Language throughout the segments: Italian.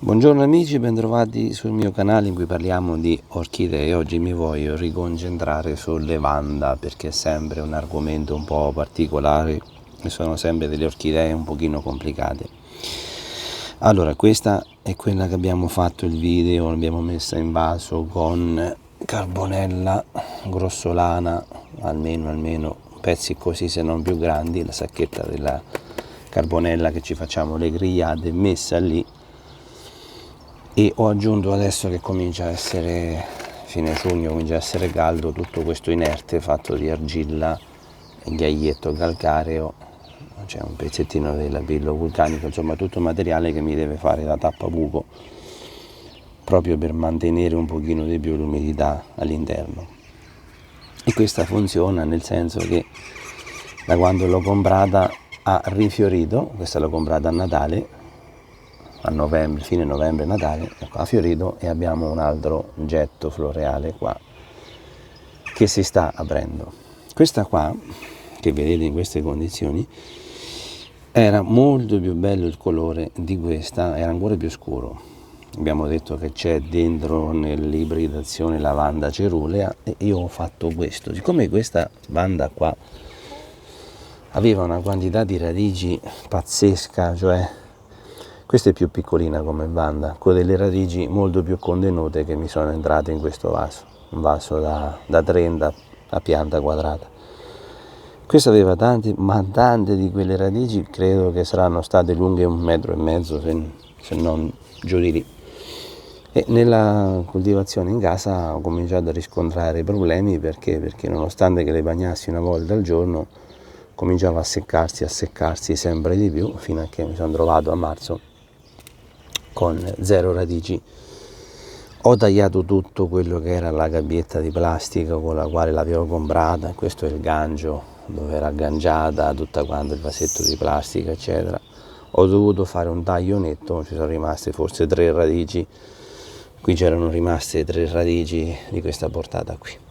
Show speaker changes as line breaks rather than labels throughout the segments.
Buongiorno amici, bentrovati sul mio canale in cui parliamo di orchidee. Oggi mi voglio riconcentrare sul lavanda perché è sempre un argomento un po' particolare e sono sempre delle orchidee un pochino complicate. Allora, questa è quella che abbiamo fatto il video, l'abbiamo messa in vaso con carbonella grossolana, almeno pezzi così se non più grandi, la sacchetta della carbonella che ci facciamo le grigliate messa lì. E ho aggiunto, adesso che comincia a essere fine giugno, comincia a essere caldo, tutto questo inerte fatto di argilla, ghiaietto calcareo, c'è un pezzettino di lapillo vulcanico, insomma tutto materiale che mi deve fare da tappabuco proprio per mantenere un pochino di più l'umidità all'interno. E questa funziona nel senso che da quando l'ho comprata ha rifiorito, questa l'ho comprata a Natale, a novembre, fine novembre, Natale, ecco, ha fiorito e abbiamo un altro getto floreale qua che si sta aprendo. Questa qua, che vedete in queste condizioni, era molto più bello il colore di questa, era ancora più scuro. Abbiamo detto che c'è dentro nell'ibridazione lavanda cerulea e io ho fatto questo. Siccome questa banda qua aveva una quantità di radici pazzesca, cioè questa è più piccolina come banda, con delle radici molto più contenute che mi sono entrate in questo vaso, un vaso da 30 a pianta quadrata. Questa aveva tante di quelle radici, credo che saranno state lunghe 1,5 metri, se non giù di lì. E nella coltivazione in casa ho cominciato a riscontrare problemi perché nonostante che le bagnassi una volta al giorno, cominciava a seccarsi sempre di più, fino a che mi sono trovato a marzo con 0 radici. Ho tagliato tutto quello che era la gabbietta di plastica con la quale l'avevo comprata, questo è il gancio dove era agganciata tutta quanta il vasetto di plastica eccetera. Ho dovuto fare un taglio netto, ci sono rimaste forse 3 radici, qui c'erano rimaste 3 radici di questa portata qui.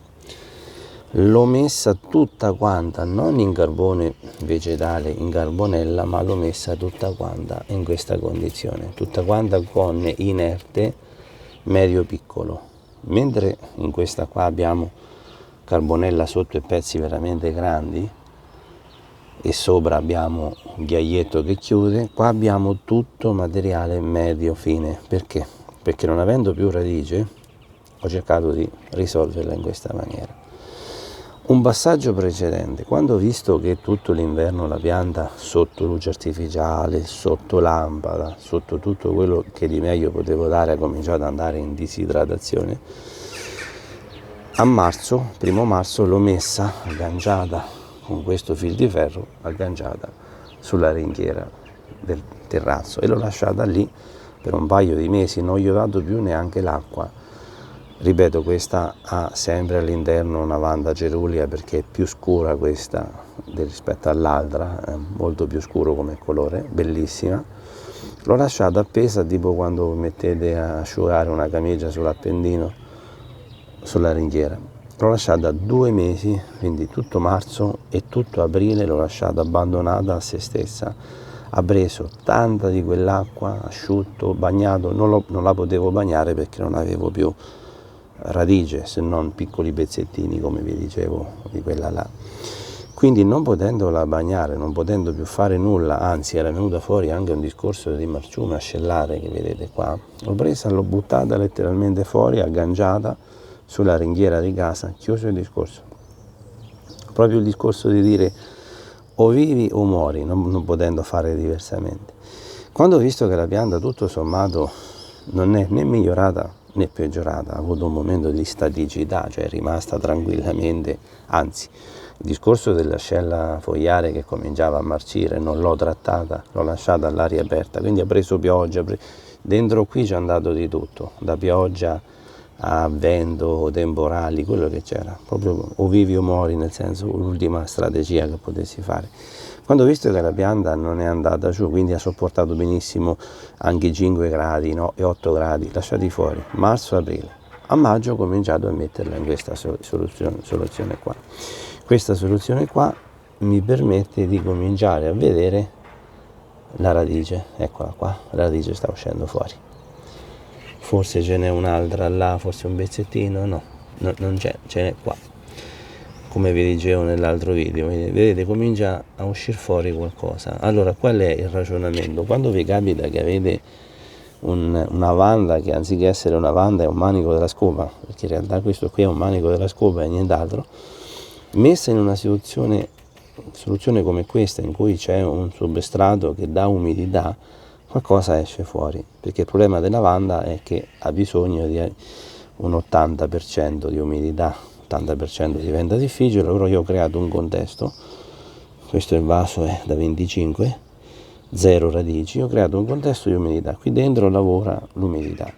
L'ho messa tutta quanta, non in carbone vegetale, in carbonella, ma l'ho messa tutta quanta in questa condizione, tutta quanta con inerte medio piccolo, mentre in questa qua abbiamo carbonella sotto e pezzi veramente grandi e sopra abbiamo ghiaietto che chiude, qua abbiamo tutto materiale medio fine. Perché? Perché non avendo più radice ho cercato di risolverla in questa maniera. Un passaggio precedente, quando ho visto che tutto l'inverno la pianta sotto luce artificiale, sotto lampada, sotto tutto quello che di meglio potevo dare, ha cominciato ad andare in disidratazione, a marzo, 1° marzo, l'ho messa agganciata con questo fil di ferro, agganciata sulla ringhiera del terrazzo e l'ho lasciata lì per un paio di mesi, non gli ho dato più neanche l'acqua. Ripeto, questa ha sempre all'interno una lavanda cerulea perché è più scura questa rispetto all'altra, è molto più scuro come colore, bellissima. L'ho lasciata appesa tipo quando mettete a asciugare una camicia sull'appendino, sulla ringhiera. L'ho lasciata 2 mesi, quindi tutto marzo e tutto aprile l'ho lasciata abbandonata a se stessa. Ha preso tanta di quell'acqua, asciutto, bagnato, non la potevo bagnare perché non avevo più radice, se non piccoli pezzettini come vi dicevo di quella là. Quindi non potendola bagnare, non potendo più fare nulla, anzi era venuta fuori anche un discorso di marciume ascellare che vedete qua, l'ho presa, l'ho buttata letteralmente fuori, agganciata sulla ringhiera di casa, chiuso il discorso. Proprio il discorso di dire o vivi o muori, non potendo fare diversamente. Quando ho visto che la pianta tutto sommato non è né migliorata né peggiorata, ha avuto un momento di staticità, cioè è rimasta tranquillamente, anzi il discorso dell'ascella fogliare che cominciava a marcire non l'ho trattata, l'ho lasciata all'aria aperta, quindi ha preso pioggia, dentro qui c'è andato di tutto, da pioggia a vento, temporali, quello che c'era, proprio o vivi o muori, nel senso l'ultima strategia che potessi fare. Quando ho visto che la pianta non è andata giù, quindi ha sopportato benissimo anche i 5 gradi, no, e 8 gradi, lasciati fuori, marzo-aprile. A maggio ho cominciato a metterla in questa soluzione qua. Questa soluzione qua mi permette di cominciare a vedere la radice, eccola qua, la radice sta uscendo fuori. forse ce n'è un'altra là, forse un pezzettino, no, non c'è, ce n'è qua, come vi dicevo nell'altro video. Vedete, comincia a uscire fuori qualcosa. Allora, qual è il ragionamento? Quando vi capita che avete una vanda che anziché essere una vanda è un manico della scopa, perché in realtà questo qui è un manico della scopa e nient'altro, messa in una soluzione come questa, in cui c'è un substrato che dà umidità, qualcosa esce fuori, perché il problema della lavanda è che ha bisogno di un 80% di umidità, 80% diventa difficile. Allora io ho creato un contesto, questo il vaso è da 25, 0 radici, ho creato un contesto di umidità, qui dentro lavora l'umidità,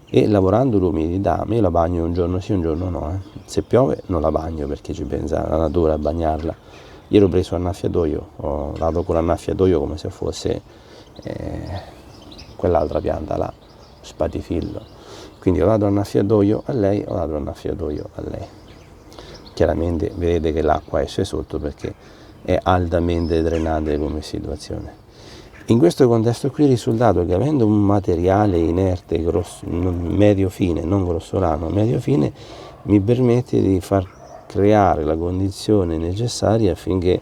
e lavorando l'umidità, io la bagno un giorno sì un giorno no, se piove non la bagno perché ci pensa la natura a bagnarla. Io l'ho preso annaffiatoio, ho dato con l'annaffiatoio come se fosse quell'altra pianta là, spatifillo, quindi ho dato annaffiatoio a lei, ho dato annaffiatoio a lei. Chiaramente vedete che l'acqua esce sotto perché è altamente drenante come situazione. In questo contesto qui il risultato è che, avendo un materiale inerte medio fine, non grossolano, medio fine, mi permette di far creare la condizione necessaria affinché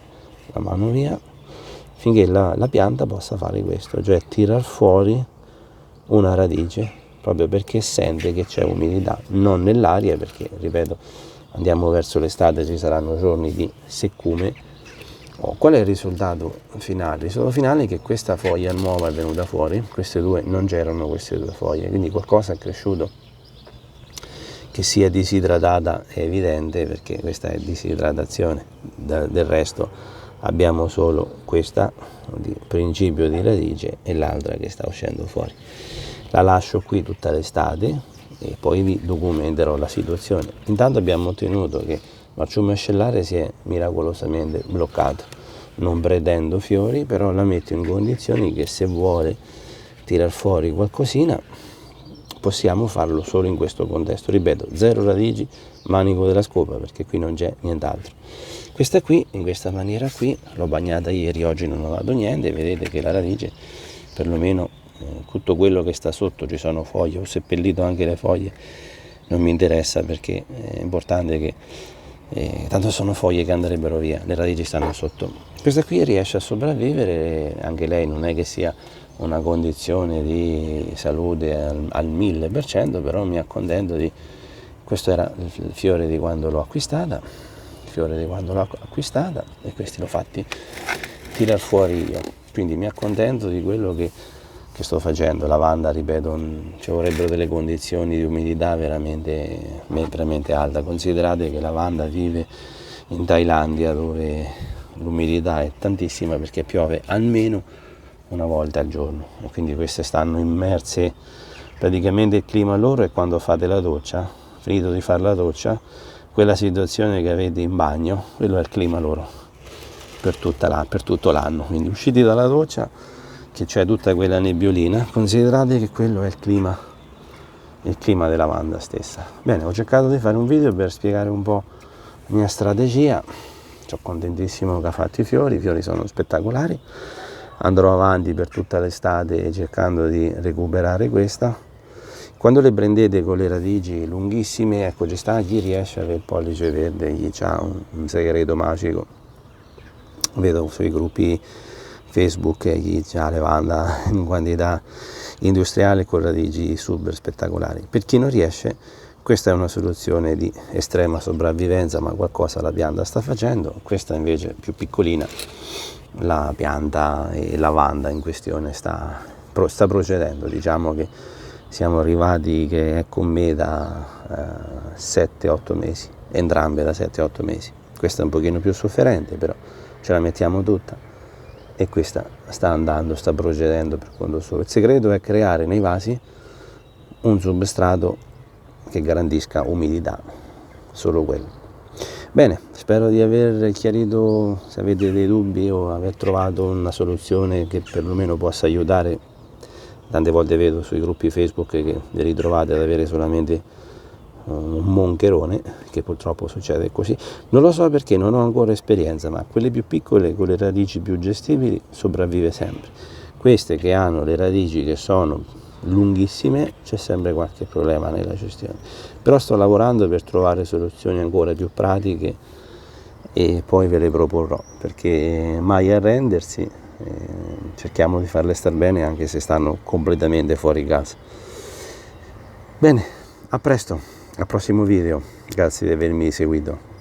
la mano via, finché la pianta possa fare questo, cioè tirar fuori una radice, proprio perché sente che c'è umidità, non nell'aria, perché, ripeto, andiamo verso l'estate, ci saranno giorni di seccume. Qual è il risultato finale? Il risultato finale è che questa foglia nuova è venuta fuori, queste due non c'erano, queste due foglie, quindi qualcosa è cresciuto. Che sia disidratata è evidente, perché questa è disidratazione, del resto abbiamo solo questa di principio di radice e l'altra che sta uscendo fuori. La lascio qui tutta l'estate e poi vi documenterò la situazione. Intanto abbiamo ottenuto che l'acciume ascellare si è miracolosamente bloccato, non pretendo fiori, però la metto in condizioni che, se vuole tirar fuori qualcosina, possiamo farlo solo in questo contesto. Ripeto, 0 radici, manico della scopa, perché qui non c'è nient'altro. Questa qui, in questa maniera qui, l'ho bagnata ieri, oggi non ho dato niente, vedete che la radice, perlomeno tutto quello che sta sotto, ci sono foglie, ho seppellito anche le foglie, non mi interessa, perché è importante che tanto sono foglie che andrebbero via, le radici stanno sotto. Questa qui riesce a sopravvivere, anche lei non è che sia una condizione di salute al 1000%, però mi accontento di... Questo era il fiore di quando l'ho acquistata, e questi l'ho fatti tirar fuori io, quindi mi accontento di quello che sto facendo. La lavanda, ripeto, ci vorrebbero delle condizioni di umidità veramente alta. Considerate che la lavanda vive in Thailandia, dove l'umidità è tantissima perché piove almeno una volta al giorno, e quindi queste stanno immerse, praticamente il clima loro è quando fate la doccia, finito di fare la doccia, quella situazione che avete in bagno, quello è il clima loro per tutto l'anno. Quindi usciti dalla doccia, che c'è tutta quella nebbiolina, considerate che quello è il clima della lavanda stessa. Bene, ho cercato di fare un video per spiegare un po' la mia strategia. Sono contentissimo che ha fatto i fiori sono spettacolari. Andrò avanti per tutta l'estate cercando di recuperare questa. Quando le prendete con le radici lunghissime, ecco, ci sta chi riesce a avere il pollice verde, chi ha un segreto magico. Vedo sui gruppi Facebook chi ha lavanda in quantità industriale con radici super spettacolari. Per chi non riesce, questa è una soluzione di estrema sopravvivenza, ma qualcosa la pianta sta facendo. Questa invece più piccolina, la pianta e lavanda in questione sta procedendo. Diciamo che siamo arrivati che è con me da 7-8 mesi, entrambe da 7-8 mesi. Questa è un pochino più sofferente, però ce la mettiamo tutta, e questa sta procedendo per conto suo. Il segreto è creare nei vasi un substrato che garantisca umidità, solo quello. Bene, spero di aver chiarito, se avete dei dubbi o aver trovato una soluzione che perlomeno possa aiutare. Tante volte vedo sui gruppi Facebook che vi ritrovate ad avere solamente un moncherone, che purtroppo succede così. Non lo so perché, non ho ancora esperienza, ma quelle più piccole, con le radici più gestibili, sopravvive sempre. Queste che hanno le radici che sono lunghissime, c'è sempre qualche problema nella gestione, però sto lavorando per trovare soluzioni ancora più pratiche e poi ve le proporrò, perché mai arrendersi, cerchiamo di farle star bene anche se stanno completamente fuori casa. Bene, a presto, al prossimo video, grazie di avermi seguito.